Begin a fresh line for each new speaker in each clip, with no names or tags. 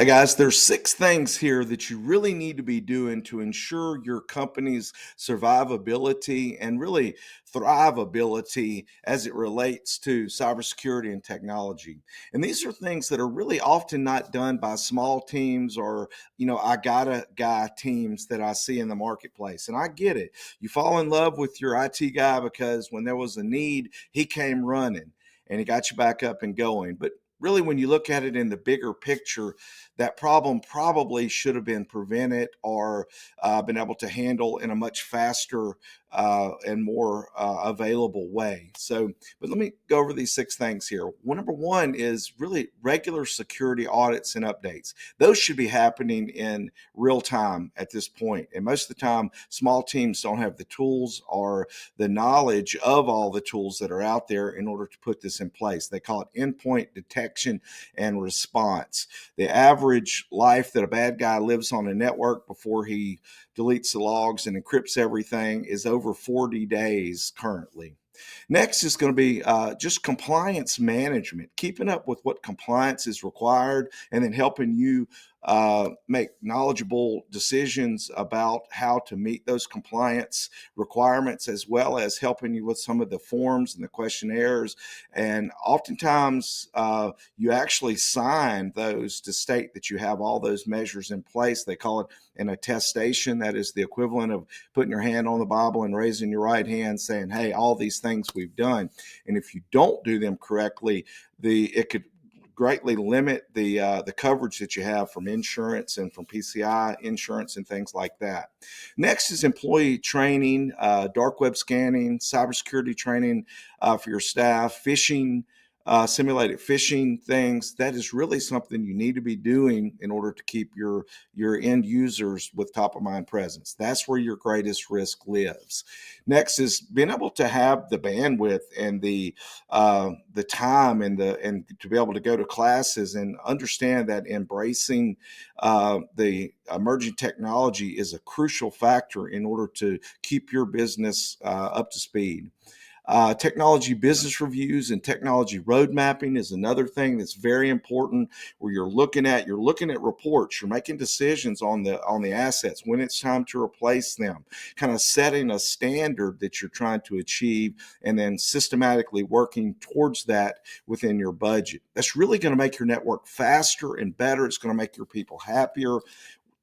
Hey guys, there's 6 things here that you really need to be doing to ensure your company's survivability and really thrivability as it relates to cybersecurity and technology. And these are things that are really often not done by small teams or, I got a guy teams that I see in the marketplace. And I get it. You fall in love with your IT guy because when there was a need, he came running and he got you back up and going. But really, when you look at it in the bigger picture, that problem probably should have been prevented or been able to handle in a much faster and more available way. So, but let me go over these 6 things here. Well, number one is really regular security audits and updates. Those should be happening in real time at this point. And most of the time, small teams don't have the tools or the knowledge of all the tools that are out there in order to put this in place. They call it endpoint detection and response. The average life that a bad guy lives on a network before he deletes the logs and encrypts everything is over 40 days currently. Next is going to be just compliance management, keeping up with what compliance is required, and then helping you make knowledgeable decisions about how to meet those compliance requirements, as well as helping you with some of the forms and the questionnaires. And oftentimes, you actually sign those to state that you have all those measures in place. They call it an attestation. That is the equivalent of putting your hand on the Bible and raising your right hand saying, hey, all these things we've done. And if you don't do them correctly, it could greatly limit the coverage that you have from insurance and from PCI insurance and things like that. Next is employee training, dark web scanning, cybersecurity training for your staff, phishing, simulated phishing things. That is really something you need to be doing in order to keep your end users with top of mind presence. That's where your greatest risk lives. Next is being able to have the bandwidth and the time and to be able to go to classes and understand that embracing the emerging technology is a crucial factor in order to keep your business up to speed. Technology business reviews and technology road mapping is another thing that's very important. Where you're looking at reports, you're making decisions on the assets when it's time to replace them, kind of setting a standard that you're trying to achieve, and then systematically working towards that within your budget. That's really going to make your network faster and better. It's going to make your people happier,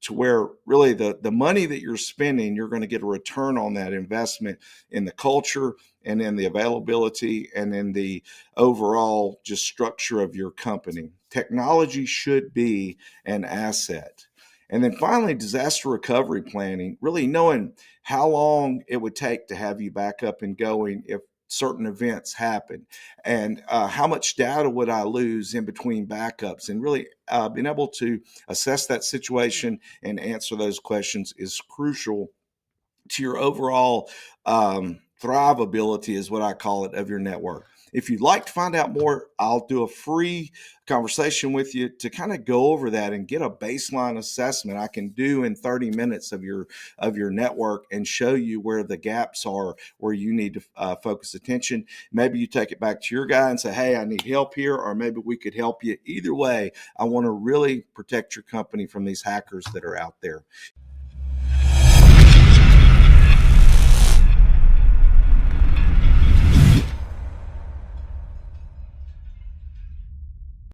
to where really the money that you're spending, you're going to get a return on that investment in the culture and in the availability and in the overall just structure of your company. Technology should be an asset. And then finally, disaster recovery planning, really knowing how long it would take to have you back up and going if certain events happen, and how much data would I lose in between backups, and really being able to assess that situation and answer those questions is crucial to your overall thrivability, is what I call it, of your network. If you'd like to find out more, I'll do a free conversation with you to kind of go over that and get a baseline assessment I can do in 30 minutes of your network and show you where the gaps are, where you need to focus attention. Maybe you take it back to your guy and say, hey, I need help here, or maybe we could help you. Either way, I want to really protect your company from these hackers that are out there.